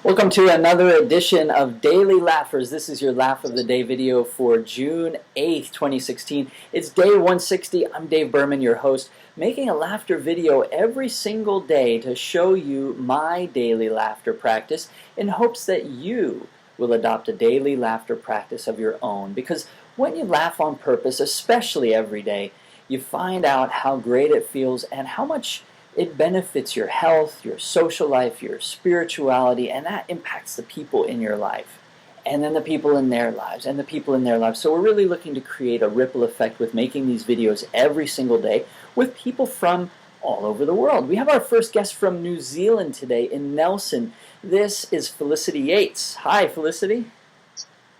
Welcome to another edition of Daily Laughers. This is your Laugh of the Day video for June 8th, 2016. It's day 160. I'm Dave Berman, your host, making a laughter video every single day to show you my daily laughter practice in hopes that you will adopt a daily laughter practice of your own. Because when you laugh on purpose, especially every day, you find out how great it feels and how much it benefits your health, your social life, your spirituality, and that impacts the people in your life. And then the people in their lives, and the people in their lives. So we're really looking to create a ripple effect with making these videos every single day with people from all over the world. We have our first guest from New Zealand today in Nelson. This is Felicity Yates. Hi, Felicity.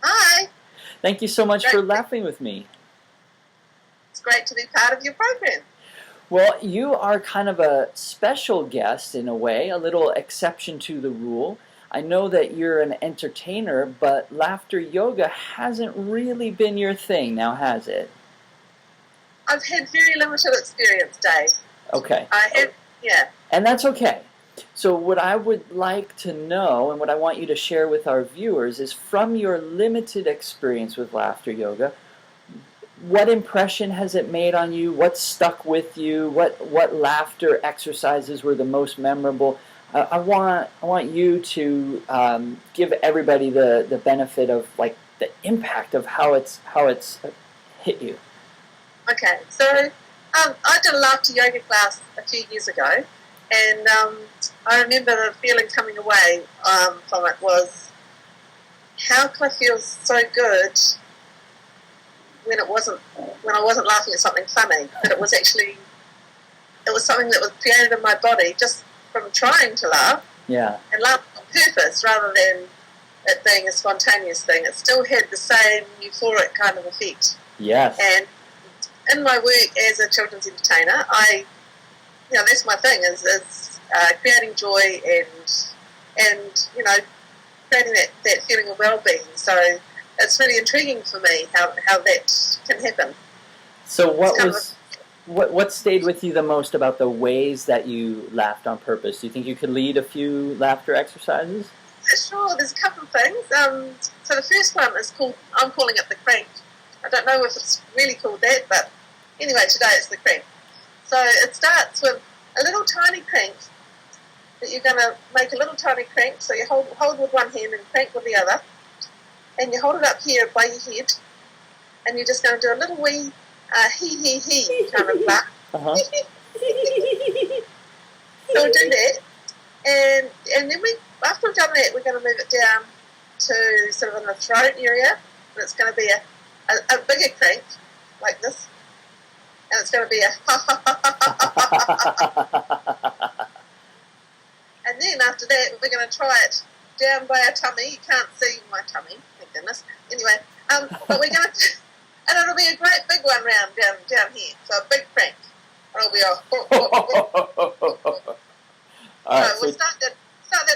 Hi. Thank you so much for laughing with me. It's great to be part of your program. Well, you are kind of a special guest in a way, a little exception to the rule. I know that you're an entertainer, but laughter yoga hasn't really been your thing now, has it? I've had very limited experience, Dave. Okay. Yeah. And that's okay. So what I would like to know, and what I want you to share with our viewers, is from your limited experience with laughter yoga, what impression has it made on you? What stuck with you? What laughter exercises were the most memorable? I want you to give everybody the benefit of like the impact of how it's hit you. Okay, so I did a laughter yoga class a few years ago, and I remember the feeling coming away from it was, how can I feel so good when I wasn't laughing at something funny, but it was something that was created in my body just from trying to laugh. Yeah. And laugh on purpose rather than it being a spontaneous thing. It still had the same euphoric kind of effect. Yes. And in my work as a children's entertainer, that's my thing is creating joy and creating that feeling of well-being. So it's really intriguing for me how that can happen. So what stayed with you the most about the ways that you laughed on purpose? Do you think you could lead a few laughter exercises? Sure, there's a couple of things. So the first one is I'm calling it the crank. I don't know if it's really called that, but anyway, today it's the crank. So it starts with a little tiny crank that you're going to make a little tiny crank. So you hold with one hand and crank with the other. And you hold it up here by your head, and you're just going to do a little wee he kind of laugh. Uh-huh. So we'll do that, and then after we've done that, we're going to move it down to sort of in the throat area, and it's going to be a bigger crank, like this, and it's going to be a and then after that, we're going to try it down by our tummy. You can't see my tummy, thank goodness. Anyway, but we're going to, and it'll be a great big one round down here. So a big crank. It'll be All right, so we'll start that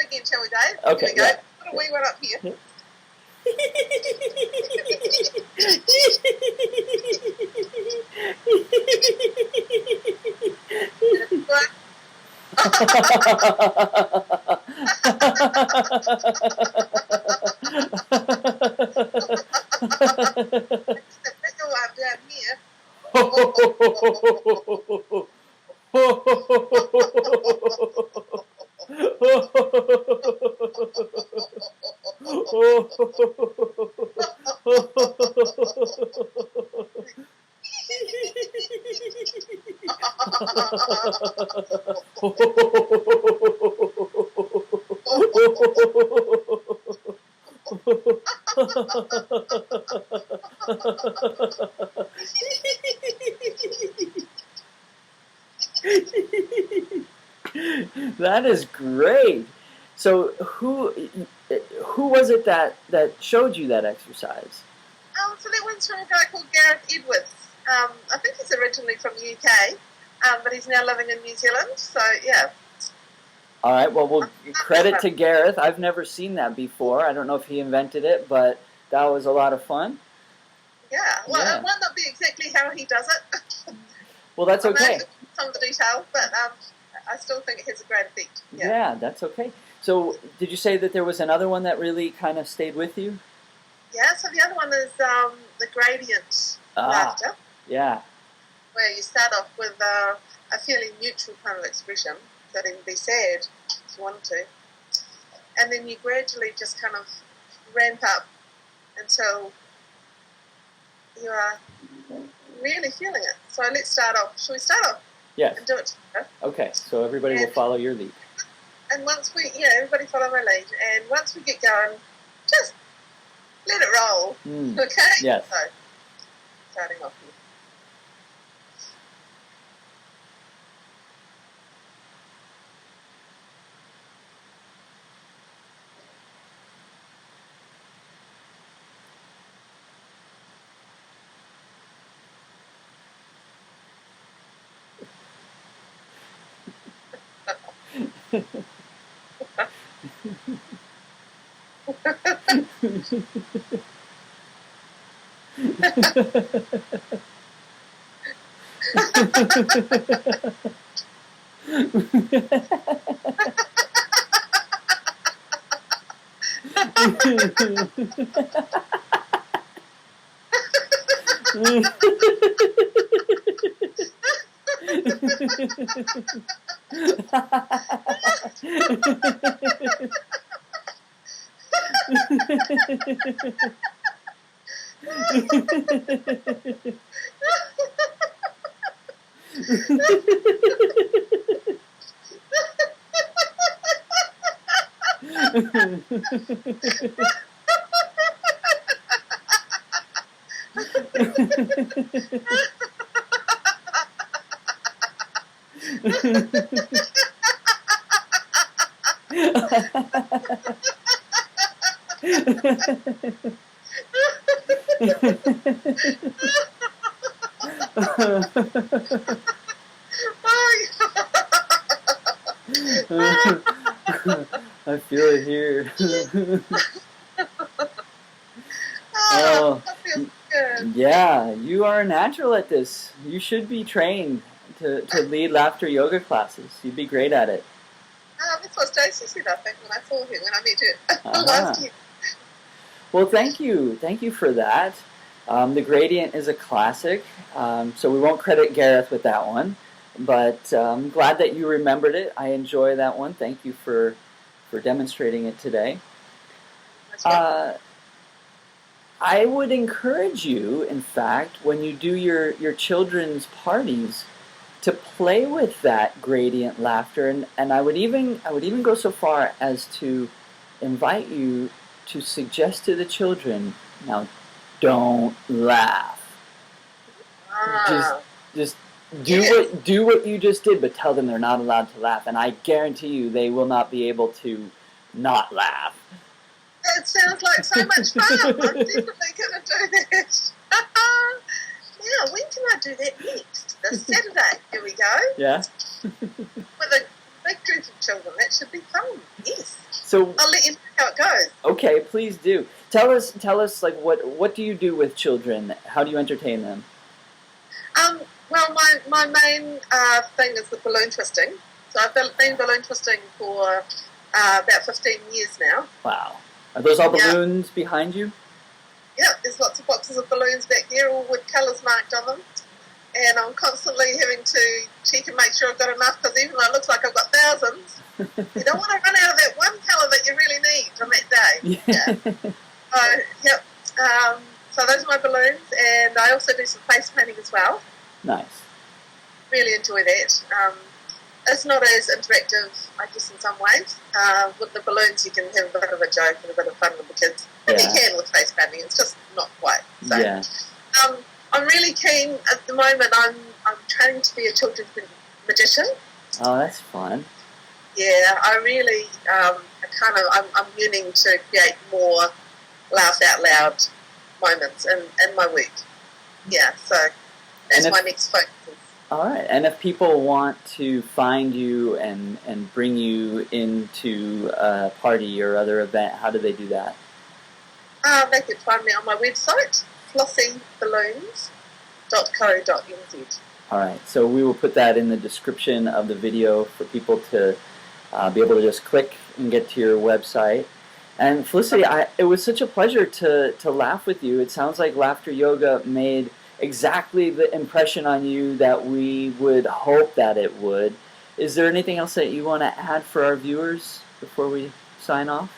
again, shall we, Dave? Okay. Here we go. Put a wee one up here. The bigger one down here. That is great. So who was it that showed you that exercise? So that one's from a guy called Gareth Edwards. I think he's originally from the UK, but he's now living in New Zealand. So yeah. All right. Well, we'll credit to Gareth. I've never seen that before. I don't know if he invented it, but that was a lot of fun. Yeah. Well, it might not be exactly how he does it. Well, that's okay. Some of the details, but I still think it has a great effect. Yeah, that's okay. So did you say that there was another one that really kind of stayed with you? Yeah, so the other one is the gradient laughter, Yeah. where you start off with a fairly neutral kind of expression that can be sad if you want to, and then you gradually just kind of ramp up until you are really feeling it. So let's start off. Shall we start off? Yes. And do it together? Okay, so everybody will follow your lead. And once we, everybody follow my lead. And once we get going, just let it roll. Okay? Yes. So, starting off here. I feel it here. Oh, that feels good. Yeah, you are a natural at this. You should be trained to lead laughter yoga classes. You'd be great at it. That's what Stacey said, I think, when I saw her, when I met her last year. Well, thank you. Thank you for that. The gradient is a classic, so we won't credit Gareth with that one. But I'm glad that you remembered it. I enjoy that one. Thank you for demonstrating it today. I would encourage you, in fact, when you do your children's parties, to play with that gradient laughter, and I would even go so far as to invite you to suggest to the children, now, don't laugh. Just do what you just did, but tell them they're not allowed to laugh, and I guarantee you they will not be able to not laugh. That sounds like so much fun. I'm definitely going to do that. Now, when can I do that next? This Saturday. Here we go. Yeah. With a big group of children. That should be fun. Yes. So I'll let you know how it goes. Okay, please do. Tell us like what do you do with children? How do you entertain them? Well, my main thing is the balloon twisting. So I've been balloon twisting for about 15 years now. Wow. Are those all balloons behind you? Yeah, there's lots of boxes of balloons back there, all with colours marked on them. And I'm constantly having to check and make sure I've got enough, because even though it looks like I've got thousands, you don't want to run out of that one colour that you really need on that day. Yeah. So those are my balloons, and I also do some face painting as well. Nice. Really enjoy that. It's not as interactive, I guess, in some ways. With the balloons, you can have a bit of a joke and a bit of fun with the kids. And you can with face painting. It's just not quite. So, I'm really keen at the moment. I'm training to be a children's magician. Oh, that's fun. Yeah, I really I'm yearning to create more laugh out loud moments in my work. Yeah, so that's my next focus. All right, and if people want to find you and bring you into a party or other event, how do they do that? They could find me on my website, flossingballoons.co.nz. All right, so we will put that in the description of the video for people to be able to just click and get to your website. And Felicity, it was such a pleasure to laugh with you. It sounds like laughter yoga made exactly the impression on you that we would hope that it would. Is there anything else that you want to add for our viewers before we sign off?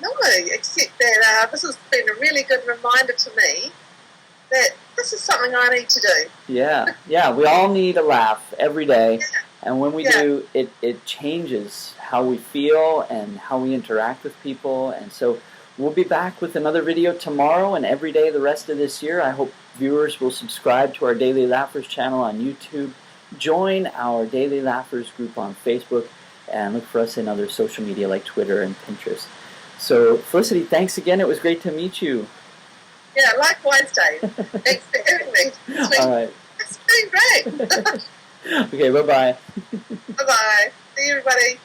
No, except that this has been a really good reminder to me that this is something I need to do. Yeah, we all need a laugh every day. Yeah. And when we do, it changes how we feel and how we interact with people. And so we'll be back with another video tomorrow and every day the rest of this year. I hope viewers will subscribe to our Daily Laughers channel on YouTube, join our Daily Laughers group on Facebook, and look for us in other social media like Twitter and Pinterest. So, Felicity, thanks again. It was great to meet you. Yeah, likewise, Dave. Thanks for having me. All right. It's been great. Okay, bye-bye. Bye-bye. See you, everybody.